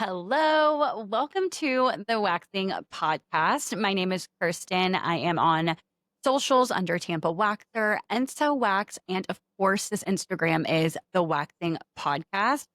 Hello, welcome to the Waxing Podcast. My name is Kirsten. I am on socials under Tampa Waxer, Enso Wax, and of course, this Instagram is the Waxing Podcast.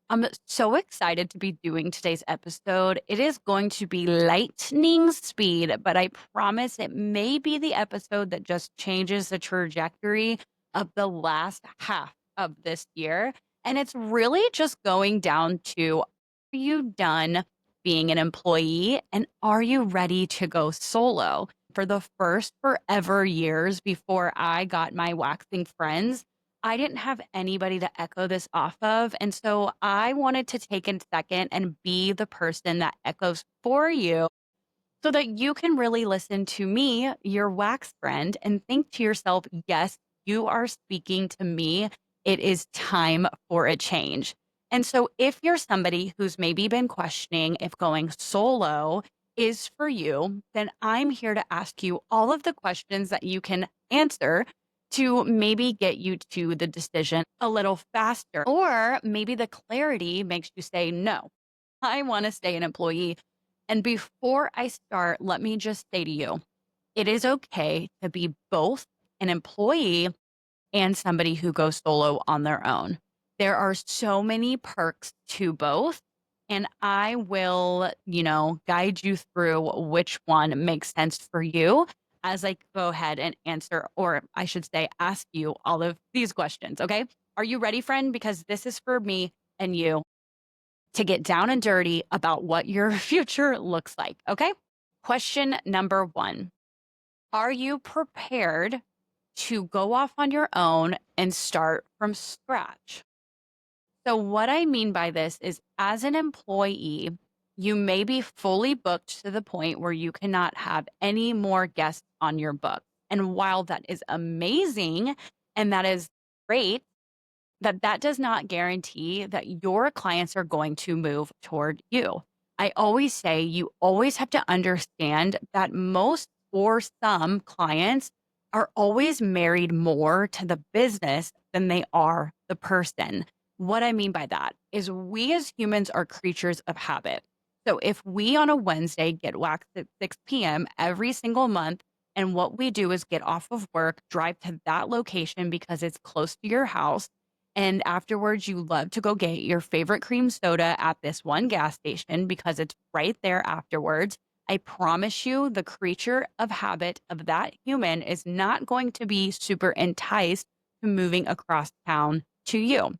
I'm so excited to be doing today's episode. It is going to be lightning speed, but I promise it may be the episode that just changes the trajectory of the last half of this year. And it's really just going down to, are you done being an employee and are you ready to go solo? For the first forever years before I got my waxing friends, I didn't have anybody to echo this off of. And so I wanted to take a second and be the person that echoes for you so that you can really listen to me, your wax friend, and think to yourself, yes, you are speaking to me. It is time for a change. And so, if you're somebody who's maybe been questioning if going solo is for you, then I'm here to ask you all of the questions that you can answer to maybe get you to the decision a little faster. Or maybe the clarity makes you say, no, I want to stay an employee. And before I start, let me just say to you, it is okay to be both an employee and somebody who goes solo on their own. There are so many perks to both. And I will, guide you through which one makes sense for you as I go ahead and answer, or I should say, ask you all of these questions. Okay. Are you ready, friend? Because this is for me and you to get down and dirty about what your future looks like. Okay. Question number one. Are you prepared to go off on your own and start from scratch? So, what I mean by this is, as an employee, you may be fully booked to the point where you cannot have any more guests on your book. And while that is amazing and that is great, that does not guarantee that your clients are going to move toward you. I always say you always have to understand that most or some clients are always married more to the business than they are the person. What I mean by that is we as humans are creatures of habit. So if we on a Wednesday get waxed at 6 p.m. every single month, and what we do is get off of work, drive to that location because it's close to your house, and afterwards, you love to go get your favorite cream soda at this one gas station because it's right there afterwards. I promise you, the creature of habit of that human is not going to be super enticed to moving across town to you.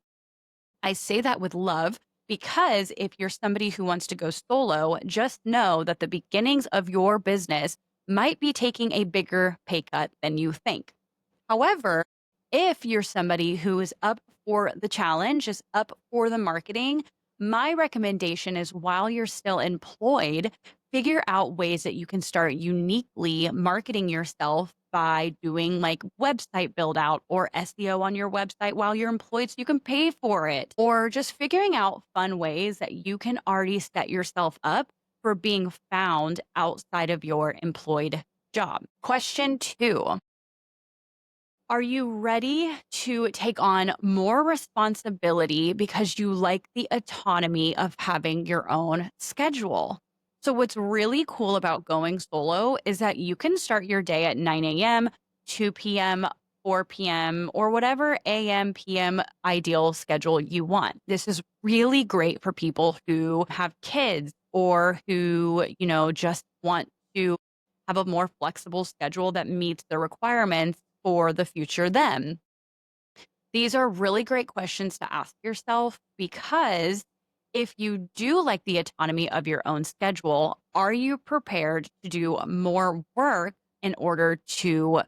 I say that with love because if you're somebody who wants to go solo, just know that the beginnings of your business might be taking a bigger pay cut than you think. However, if you're somebody who is up for the challenge, is up for the marketing, my recommendation is while you're still employed, figure out ways that you can start uniquely marketing yourself by doing like website build out or SEO on your website while you're employed so you can pay for it, or just figuring out fun ways that you can already set yourself up for being found outside of your employed job. Question two. Are you ready to take on more responsibility because you like the autonomy of having your own schedule? So, what's really cool about going solo is that you can start your day at 9 a.m., 2 p.m., 4 p.m., or whatever AM, PM ideal schedule you want. This is really great for people who have kids or who, just want to have a more flexible schedule that meets the requirements for the future them? These are really great questions to ask yourself because if you do like the autonomy of your own schedule, are you prepared to do more work in order to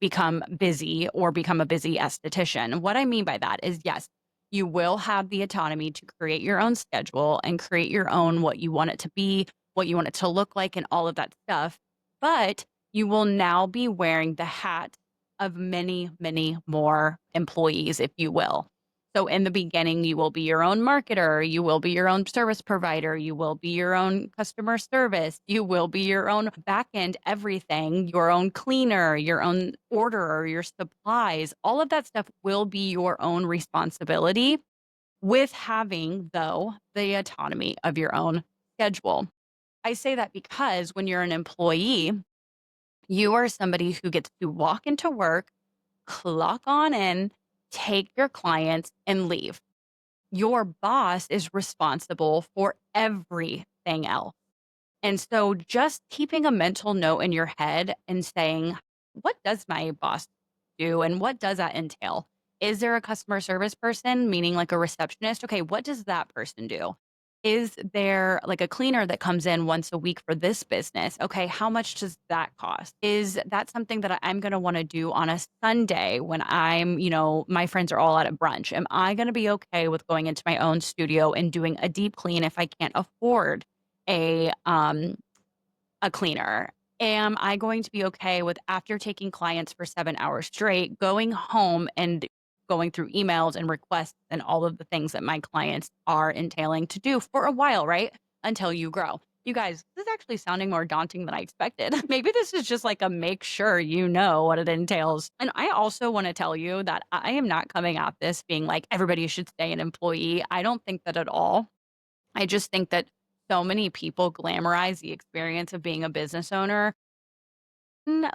become busy or become a busy esthetician? What I mean by that is, yes, you will have the autonomy to create your own schedule and create your own what you want it to be, what you want it to look like, and all of that stuff. But you will now be wearing the hat of many, many more employees, if you will. So in the beginning, you will be your own marketer, you will be your own service provider, you will be your own customer service, you will be your own back end everything, your own cleaner, your own orderer, your supplies, all of that stuff will be your own responsibility. with having, though, the autonomy of your own schedule. I say that because when you're an employee, you are somebody who gets to walk into work, clock on in, take your clients, and leave. Your boss is responsible for everything else. And so just keeping a mental note in your head and saying, what does my boss do and what does that entail? Is there a customer service person, meaning like a receptionist? Okay, what does that person do? Is there like a cleaner that comes in once a week for this business? Okay, how much does that cost? Is that something that I'm going to want to do on a Sunday when my friends are all out at brunch? Am I going to be okay with going into my own studio and doing a deep clean if I can't afford a um a cleaner? Am I going to be okay with after taking clients for 7 hours straight, going home and going through emails and requests and all of the things that my clients are entailing to do for a while, right? Until you grow. You guys, this is actually sounding more daunting than I expected. Maybe this is just like a make sure you know what it entails. And I also want to tell you that I am not coming at this being like everybody should stay an employee. I don't think that at all. I just think that so many people glamorize the experience of being a business owner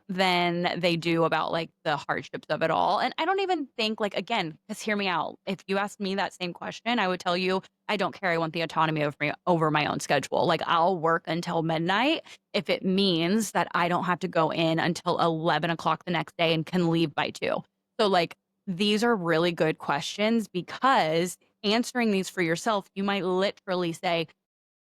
than they do about like the hardships of it all. And I don't even think like again, because hear me out. If you asked me that same question, I would tell you I don't care. I want the autonomy over my own schedule. Like I'll work until midnight if it means that I don't have to go in until 11 o'clock the next day and can leave by 2. So like these are really good questions because answering these for yourself, you might literally say,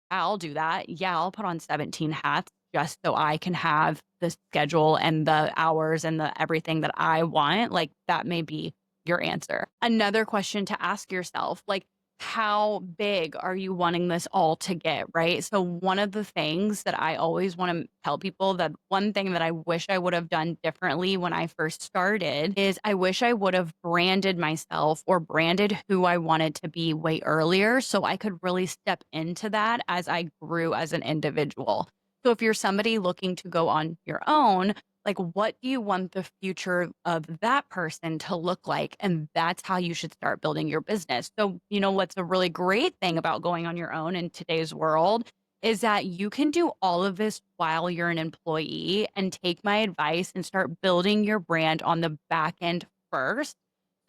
I'll do that. Yeah, I'll put on 17 hats just so I can have the schedule and the hours and the everything that I want. Like that may be your answer. Another question to ask yourself, like, how big are you wanting this all to get? Right. So, one of the things that I always want to tell people that one thing that I wish I would have done differently when I first started is I wish I would have branded myself or branded who I wanted to be way earlier so I could really step into that as I grew as an individual. So, if you're somebody looking to go on your own, like, what do you want the future of that person to look like? And that's how you should start building your business. So, what's a really great thing about going on your own in today's world is that you can do all of this while you're an employee and take my advice and start building your brand on the back end first.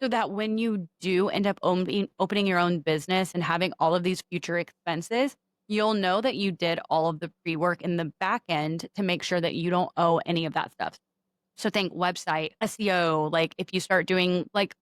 So that when you do end up opening your own business and having all of these future expenses, you'll know that you did all of the pre-work in the back end to make sure that you don't owe any of that stuff. So think website, SEO, like if you start doing like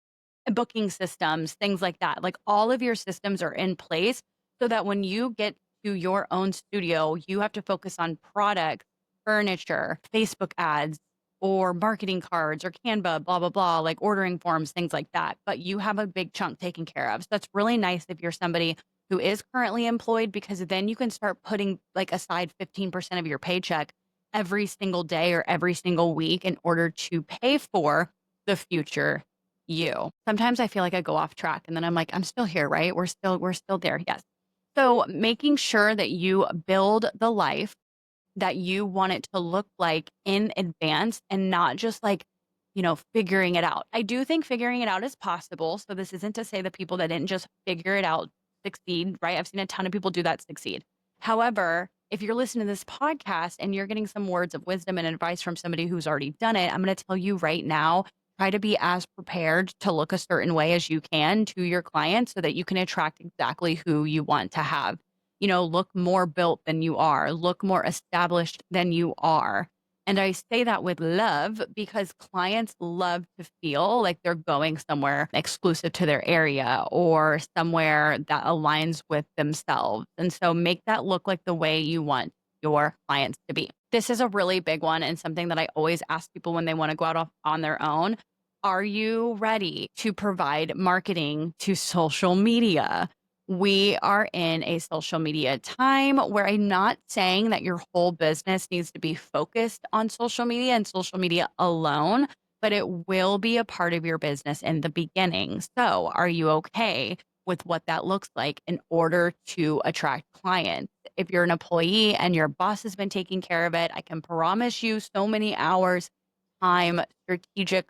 booking systems, things like that, like all of your systems are in place so that when you get to your own studio, you have to focus on product, furniture, Facebook ads, or marketing cards or Canva, blah, blah, blah, like ordering forms, things like that. But you have a big chunk taken care of. So that's really nice if you're somebody who is currently employed because then you can start putting like aside 15% of your paycheck every single day or every single week in order to pay for the future you. Sometimes I feel like I go off track and then I'm like, I'm still here, right? We're still there. Yes. So making sure that you build the life that you want it to look like in advance and not just like, figuring it out. I do think figuring it out is possible. So this isn't to say that people that didn't just figure it out succeed, right? I've seen a ton of people do that succeed. However, if you're listening to this podcast and you're getting some words of wisdom and advice from somebody who's already done it, I'm going to tell you right now, try to be as prepared to look a certain way as you can to your clients so that you can attract exactly who you want to have. Look more built than you are, look more established than you are. And I say that with love because clients love to feel like they're going somewhere exclusive to their area or somewhere that aligns with themselves. And so make that look like the way you want your clients to be. This is a really big one and something that I always ask people when they want to go out on their own. Are you ready to provide marketing to social media? We are in a social media time where I'm not saying that your whole business needs to be focused on social media and social media alone, but it will be a part of your business in the beginning. So, are you okay with what that looks like in order to attract clients? If you're an employee and your boss has been taking care of it, I can promise you so many hours, time, strategic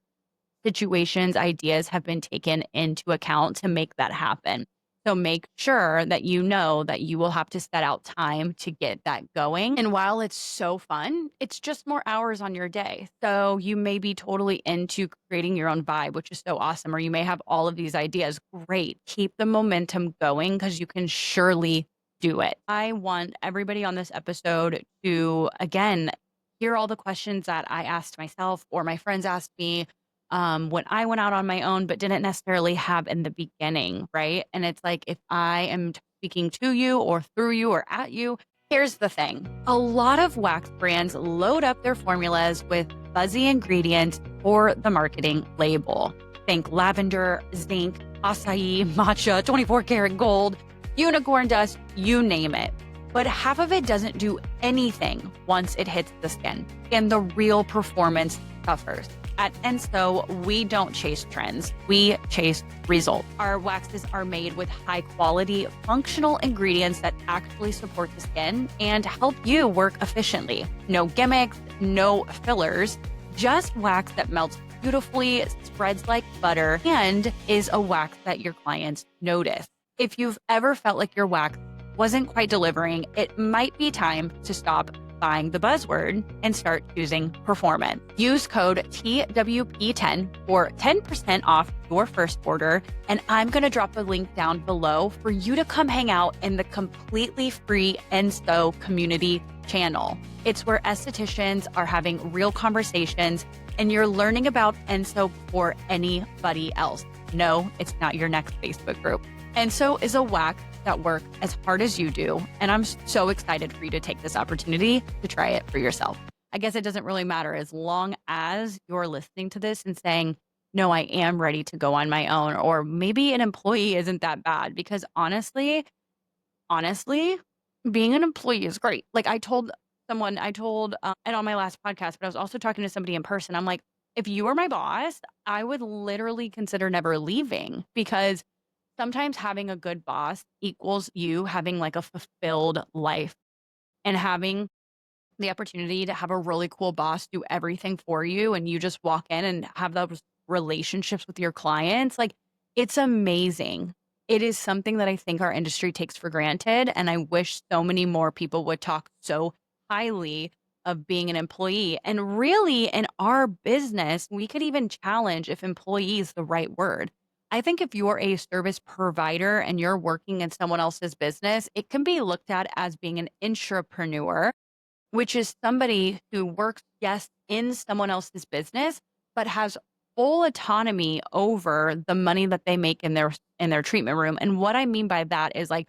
situations, ideas have been taken into account to make that happen. So make sure that you know that you will have to set out time to get that going. And while it's so fun, it's just more hours on your day. So you may be totally into creating your own vibe, which is so awesome. Or you may have all of these ideas. Great. Keep the momentum going because you can surely do it. I want everybody on this episode to, again, hear all the questions that I asked myself or my friends asked me when I went out on my own, but didn't necessarily have in the beginning, right? And it's like if I am speaking to you or through you or at you, here's the thing. A lot of wax brands load up their formulas with fuzzy ingredients for the marketing label. Think lavender, zinc, acai, matcha, 24 karat gold, unicorn dust, you name it. But half of it doesn't do anything once it hits the skin, and the real performance suffers. At Enso, we don't chase trends, we chase results. Our waxes are made with high quality, functional ingredients that actually support the skin and help you work efficiently. No gimmicks, no fillers, just wax that melts beautifully, spreads like butter, and is a wax that your clients notice. If you've ever felt like your wax wasn't quite delivering, it might be time to stop buying the buzzword and start choosing performance. Use code TWP10 for 10% off your first order. And I'm going to drop a link down below for you to come hang out in the completely free Enso community channel. It's where estheticians are having real conversations and you're learning about Enso before anybody else. No, it's not your next Facebook group. Enso is a wax that work as hard as you do. And I'm so excited for you to take this opportunity to try it for yourself. I guess it doesn't really matter as long as you're listening to this and saying, no, I am ready to go on my own. Or maybe an employee isn't that bad because honestly, being an employee is great. Like I told someone, and on my last podcast, but I was also talking to somebody in person. I'm like, if you were my boss, I would literally consider never leaving because sometimes having a good boss equals you having like a fulfilled life and having the opportunity to have a really cool boss do everything for you and you just walk in and have those relationships with your clients. Like it's amazing. It is something that I think our industry takes for granted. And I wish so many more people would talk so highly of being an employee. And really, in our business, we could even challenge if employee is the right word. I think if you're a service provider and you're working in someone else's business, it can be looked at as being an intrapreneur, which is somebody who works, yes, in someone else's business, but has full autonomy over the money that they make in their treatment room. And what I mean by that is like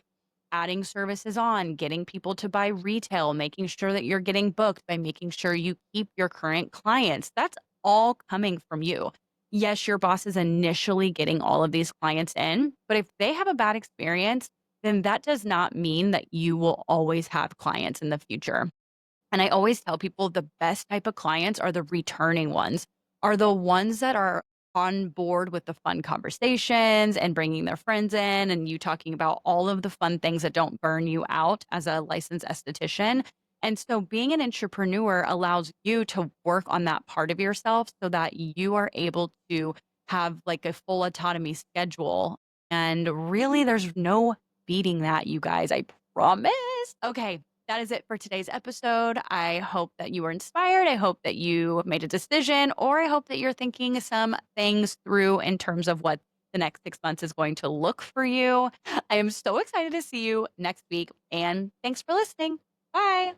adding services on, getting people to buy retail, making sure that you're getting booked by making sure you keep your current clients. That's all coming from you. Yes, your boss is initially getting all of these clients in, but if they have a bad experience, then that does not mean that you will always have clients in the future. And I always tell people the best type of clients are the returning ones, are the ones that are on board with the fun conversations and bringing their friends in and you talking about all of the fun things that don't burn you out as a licensed esthetician. And so being an entrepreneur allows you to work on that part of yourself so that you are able to have like a full autonomy schedule. And really, there's no beating that, you guys. I promise. Okay, that is it for today's episode. I hope that you were inspired. I hope that you made a decision, or I hope that you're thinking some things through in terms of what the next 6 months is going to look for you. I am so excited to see you next week, and thanks for listening. Bye.